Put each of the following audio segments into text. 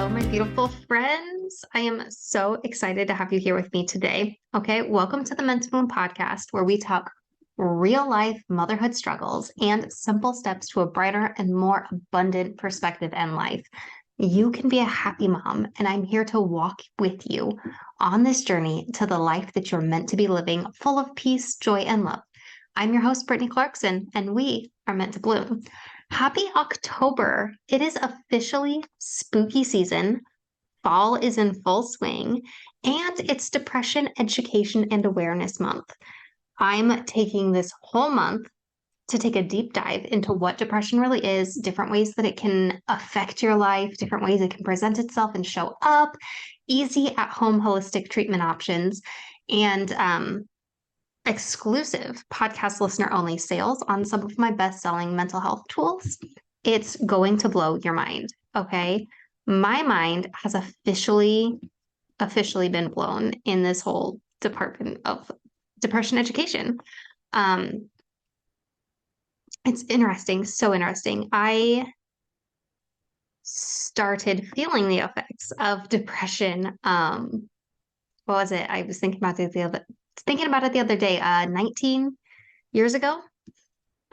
Hello, my beautiful friends. I am so excited to have you here with me today. Okay, welcome to the Mental Moon podcast, where we talk real life motherhood struggles and simple steps to a brighter and more abundant perspective in life. You can be a happy mom, and I'm here to walk with you on this journey to the life that you're meant to be living, full of peace, joy, and love. I'm your host, Brittany Clarkson, and we are meant to bloom. Happy October. It is officially spooky season. Fall is in full swing, and it's Depression Education and Awareness Month. I'm taking this whole month to take a deep dive into what depression really is, different ways that it can affect your life, different ways it can present itself and show up, easy at home holistic treatment options, and exclusive podcast listener only sales on some of my best selling mental health tools. It's going to blow your mind. Okay. My mind has officially been blown in this whole department of depression education. It's interesting, so interesting. I started feeling the effects of depression. What was it? I was thinking about it the other day. 19 years ago,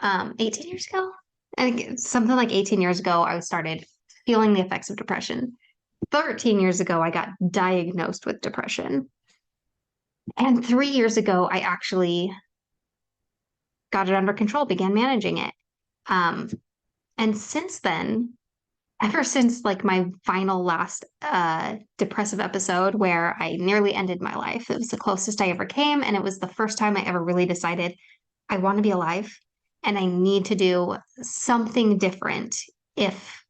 18 years ago. I think something like 18 years ago, I started feeling the effects of depression. 13 years ago, I got diagnosed with depression. And 3 years ago, I actually got it under control, began managing it. And since then, ever since like my final last depressive episode where I nearly ended my life, it was the closest I ever came. And it was the first time I ever really decided I want to be alive and I need to do something different if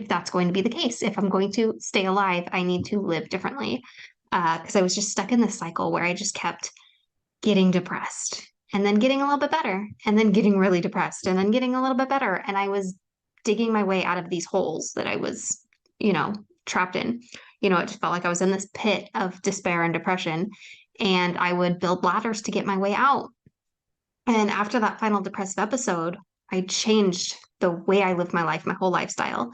that's going to be the case. If I'm going to stay alive, I need to live differently. Because I was just stuck in this cycle where I just kept getting depressed and then getting a little bit better and then getting really depressed and then getting a little bit better. And I was digging my way out of these holes that I was, trapped in. It just felt like I was in this pit of despair and depression. And I would build ladders to get my way out. And after that final depressive episode, I changed the way I lived my life, my whole lifestyle.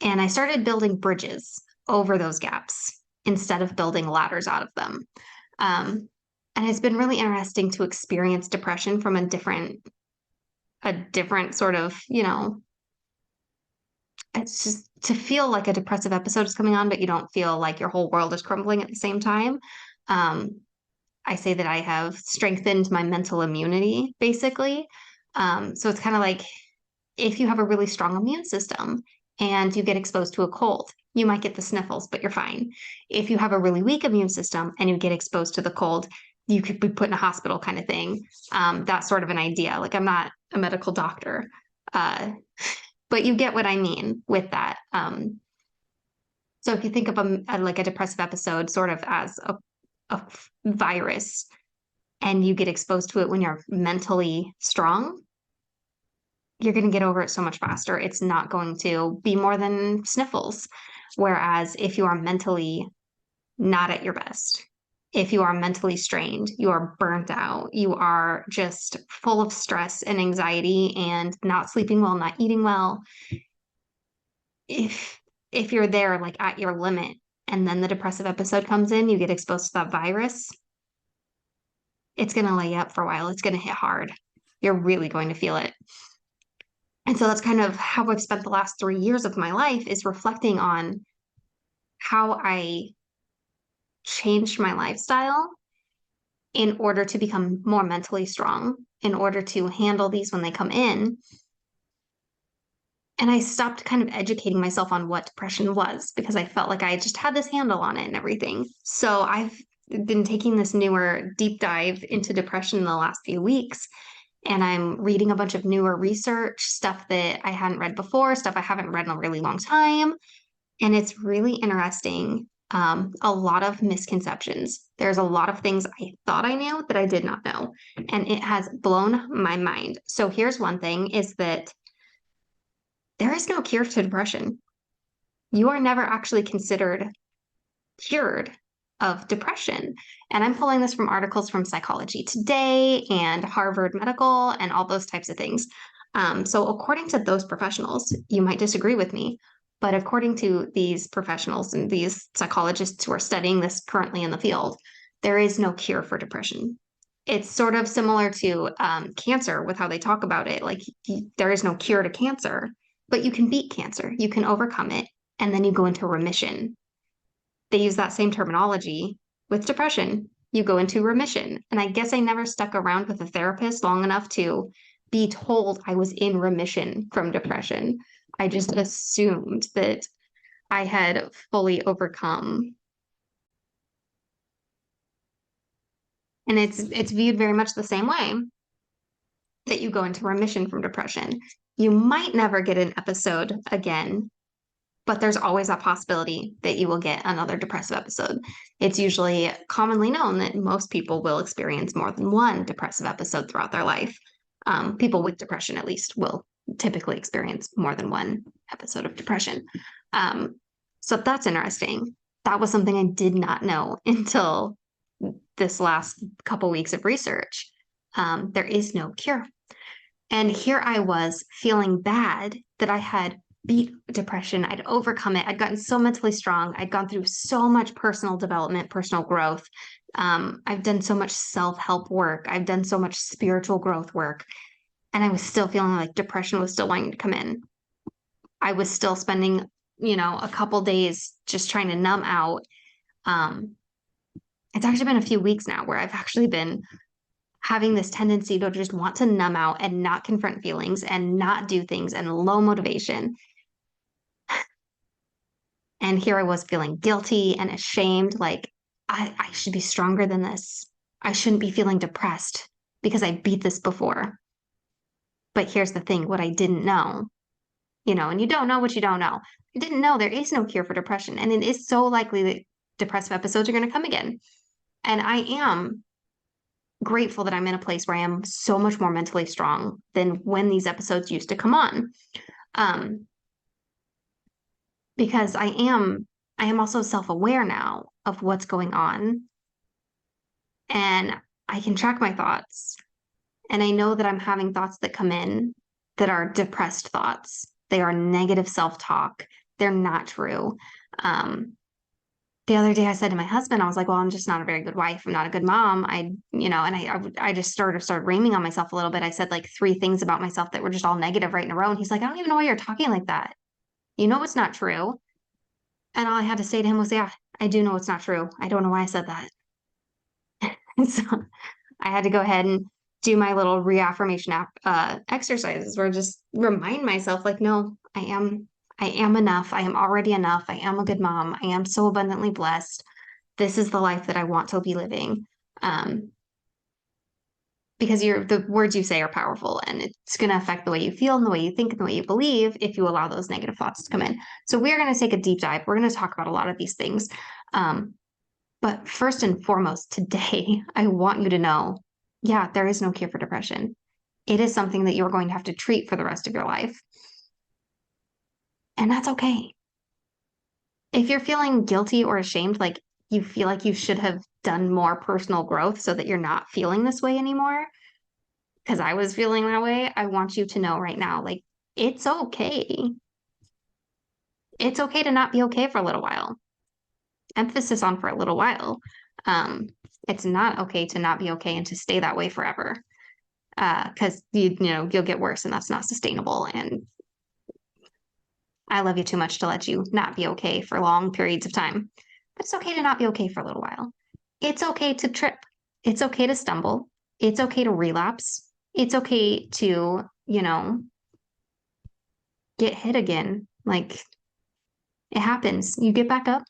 And I started building bridges over those gaps instead of building ladders out of them. And it's been really interesting to experience depression from a different sort of, it's just to feel like a depressive episode is coming on, but you don't feel like your whole world is crumbling at the same time. I say that I have strengthened my mental immunity, basically. So it's kind of like if you have a really strong immune system and you get exposed to a cold, you might get the sniffles, but you're fine. If you have a really weak immune system and you get exposed to the cold, you could be put in a hospital kind of thing. That's sort of an idea. Like I'm not a medical doctor, but you get what I mean with that. So if you think of like a depressive episode sort of as a virus and you get exposed to it when you're mentally strong, you're going to get over it so much faster. It's not going to be more than sniffles. Whereas if you are mentally not at your best, if you are mentally strained, you are burnt out, you are just full of stress and anxiety and not sleeping well, not eating well. If you're there like at your limit and then the depressive episode comes in, you get exposed to that virus, it's going to lay you up for a while. It's going to hit hard. You're really going to feel it. And so that's kind of how I've spent the last 3 years of my life, is reflecting on how I changed my lifestyle in order to become more mentally strong, in order to handle these when they come in. And I stopped kind of educating myself on what depression was because I felt like I just had this handle on it and everything. So I've been taking this newer deep dive into depression in the last few weeks. And I'm reading a bunch of newer research, stuff that I hadn't read before, stuff I haven't read in a really long time. And it's really interesting. A lot of misconceptions. There's a lot of things I thought I knew that I did not know. And it has blown my mind. So here's one thing, is that there is no cure to depression. You are never actually considered cured of depression. And I'm pulling this from articles from Psychology Today and Harvard Medical and all those types of things. So according to those professionals, you might disagree with me, But according to these professionals and these psychologists who are studying this currently in the field, there is no cure for depression. It's sort of similar to cancer with how they talk about it. Like there is no cure to cancer, but you can beat cancer, you can overcome it, and then you go into remission. They use that same terminology with depression. You go into remission. And I guess I never stuck around with a therapist long enough to be told I was in remission from depression. I just assumed that I had fully overcome. And it's viewed very much the same way that you go into remission from depression. You might never get an episode again, but there's always that possibility that you will get another depressive episode. It's usually commonly known that most people will experience more than one depressive episode throughout their life. People with depression, at least, will typically experience more than one episode of depression. So that's interesting. That was something I did not know until this last couple weeks of research. There is no cure. And here I was feeling bad that I had beat depression. I'd overcome it. I'd gotten so mentally strong. I'd gone through so much personal development, personal growth. I've done so much self-help work. I've done so much spiritual growth work. And I was still feeling like depression was still wanting to come in. I was still spending, a couple days just trying to numb out. It's actually been a few weeks now where I've actually been having this tendency to just want to numb out and not confront feelings and not do things and low motivation. And here I was feeling guilty and ashamed, like I should be stronger than this. I shouldn't be feeling depressed because I beat this before. But here's the thing, what I didn't know, and you don't know what you don't know. I didn't know there is no cure for depression. And it is so likely that depressive episodes are going to come again. And I am grateful that I'm in a place where I am so much more mentally strong than when these episodes used to come on. Because I am also self-aware now of what's going on. And I can track my thoughts. And I know that I'm having thoughts that come in that are depressed thoughts. They are negative self-talk. They're not true. The other day I said to my husband, I was like, well, I'm just not a very good wife. I'm not a good mom. I just started reaming on myself a little bit. I said like 3 things about myself that were just all negative right in a row. And he's like, I don't even know why you're talking like that. You know, it's not true. And all I had to say to him was, yeah, I do know it's not true. I don't know why I said that. And so I had to go ahead and do my little reaffirmation exercises where I just remind myself like, no, I am enough. I am already enough. I am a good mom. I am so abundantly blessed. This is the life that I want to be living. Because the words you say are powerful and it's going to affect the way you feel and the way you think and the way you believe if you allow those negative thoughts to come in. So we're going to take a deep dive. We're going to talk about a lot of these things. But first and foremost, today, I want you to know, yeah, there is no cure for depression. It is something that you're going to have to treat for the rest of your life. And that's okay. If you're feeling guilty or ashamed, like you feel like you should have done more personal growth so that you're not feeling this way anymore, because I was feeling that way, I want you to know right now, like, it's okay. It's okay to not be okay for a little while. Emphasis on for a little while. It's not okay to not be okay and to stay that way forever. Because you'll get worse and that's not sustainable. And I love you too much to let you not be okay for long periods of time. But it's okay to not be okay for a little while. It's okay to trip. It's okay to stumble. It's okay to relapse. It's okay to, get hit again. Like it happens. You get back up.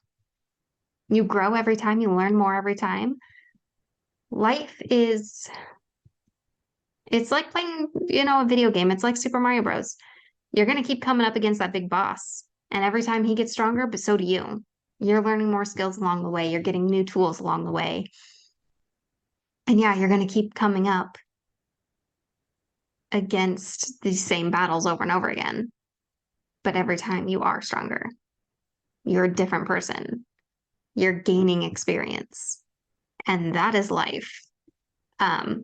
You grow every time. You learn more every time. Life is, it's like playing, a video game. It's like Super Mario Bros. You're going to keep coming up against that big boss. And every time he gets stronger, but so do you. You're learning more skills along the way. You're getting new tools along the way. And yeah, you're going to keep coming up against these same battles over and over again. But every time you are stronger. You're a different person. You're gaining experience. And that is life. Yeah.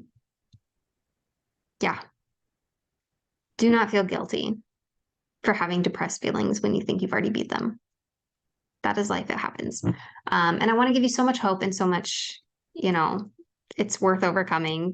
Do not feel guilty for having depressed feelings when you think you've already beat them. That is life. It happens. And I want to give you so much hope and so much, it's worth overcoming.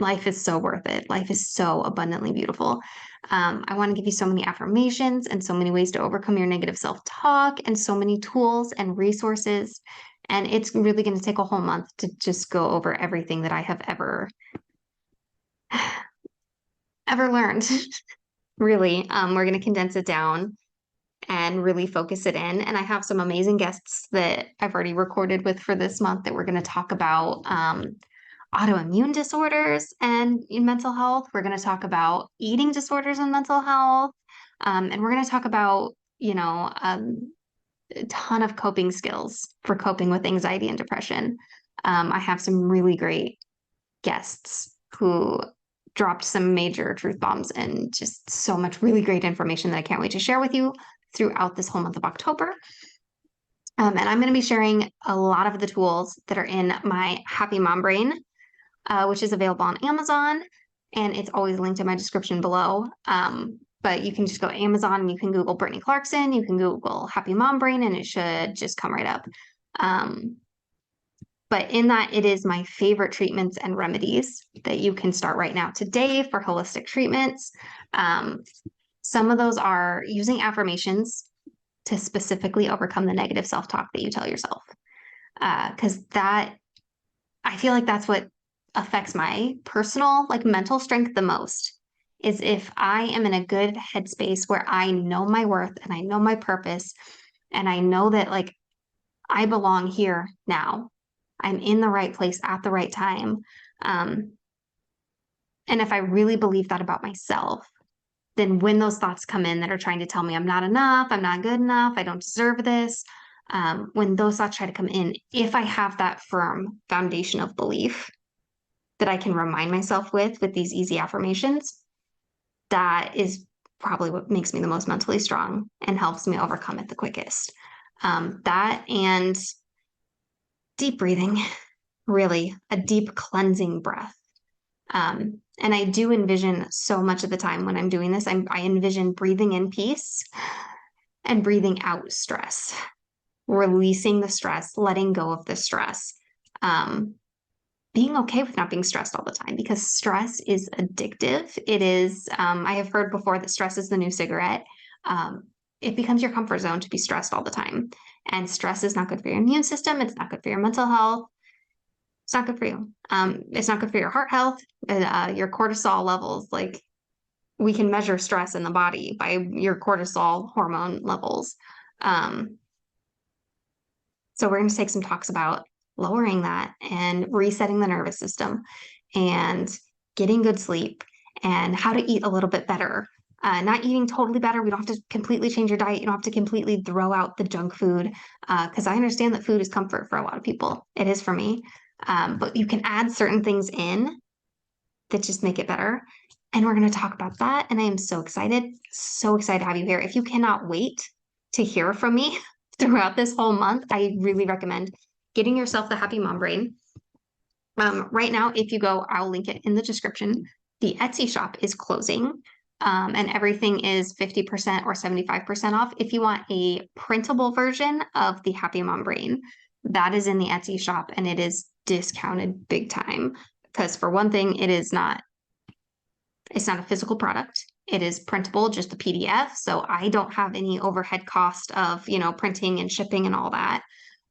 Life is so worth it. Life is so abundantly beautiful. I want to give you so many affirmations and so many ways to overcome your negative self-talk and so many tools and resources. And it's really going to take a whole month to just go over everything that I have ever learned. Really, we're going to condense it down and really focus it in. And I have some amazing guests that I've already recorded with for this month that we're going to talk about autoimmune disorders and mental health. We're going to talk about eating disorders and mental health. And we're going to talk about, a ton of coping skills for coping with anxiety and depression. I have some really great guests who dropped some major truth bombs and just so much really great information that I can't wait to share with you throughout this whole month of October. And I'm going to be sharing a lot of the tools that are in my Happy Mom Brain, which is available on Amazon. And it's always linked in my description below. But you can just go to Amazon and you can Google Brittany Clarkson, you can Google Happy Mom Brain, and it should just come right up. But in that, it is my favorite treatments and remedies that you can start right now today for holistic treatments. Some of those are using affirmations to specifically overcome the negative self-talk that you tell yourself. Because I feel like that's what affects my personal, mental strength the most, is if I am in a good headspace where I know my worth and I know my purpose and I know that I belong here now. I'm in the right place at the right time. And if I really believe that about myself, then when those thoughts come in that are trying to tell me I'm not enough, I'm not good enough, I don't deserve this, when those thoughts try to come in, if I have that firm foundation of belief that I can remind myself with these easy affirmations, that is probably what makes me the most mentally strong and helps me overcome it the quickest. That and deep breathing, really a deep cleansing breath. And I do envision so much of the time when I'm doing this, I envision breathing in peace and breathing out stress, releasing the stress, letting go of the stress, being okay with not being stressed all the time, because stress is addictive. It is, I have heard before that stress is the new cigarette. It becomes your comfort zone to be stressed all the time. And stress is not good for your immune system. It's not good for your mental health. It's not good for you. It's not good for your heart health, your cortisol levels. We can measure stress in the body by your cortisol hormone levels. So we're going to take some talks about lowering that and resetting the nervous system and getting good sleep and how to eat a little bit better. Not eating totally better. We don't have to completely change your diet. You don't have to completely throw out the junk food, because I understand that food is comfort for a lot of people. It is for me. But you can add certain things in that just make it better. And we're going to talk about that. And I am so excited to have you here. If you cannot wait to hear from me throughout this whole month, I really recommend getting yourself the Happy Mom Brain. Right now, if you go, I'll link it in the description. The Etsy shop is closing, and everything is 50% or 75% off. If you want a printable version of the Happy Mom Brain, that is in the Etsy shop, and it is discounted big time. Because for one thing, it's not a physical product. It is printable, just a PDF. So I don't have any overhead cost of, printing and shipping and all that.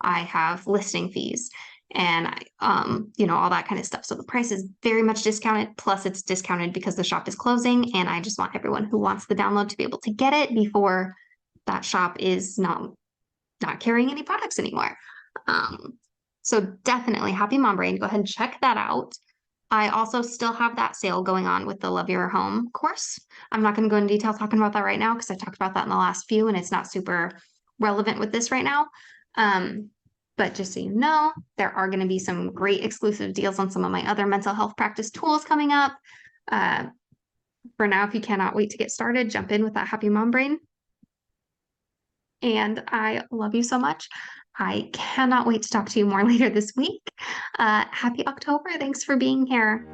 I have listing fees and all that kind of stuff. So the price is very much discounted. Plus it's discounted because the shop is closing, and I just want everyone who wants the download to be able to get it before that shop is not carrying any products anymore. So definitely Happy Mom Brain, go ahead and check that out. I also still have that sale going on with the Love Your Home course. I'm not going to go into detail talking about that right now because I talked about that in the last few and it's not super relevant with this right now. But just so you know, there are going to be some great exclusive deals on some of my other mental health practice tools coming up. For now, if you cannot wait to get started, jump in with that Happy Mom Brain. And I love you so much. I cannot wait to talk to you more later this week. Happy October. Thanks for being here.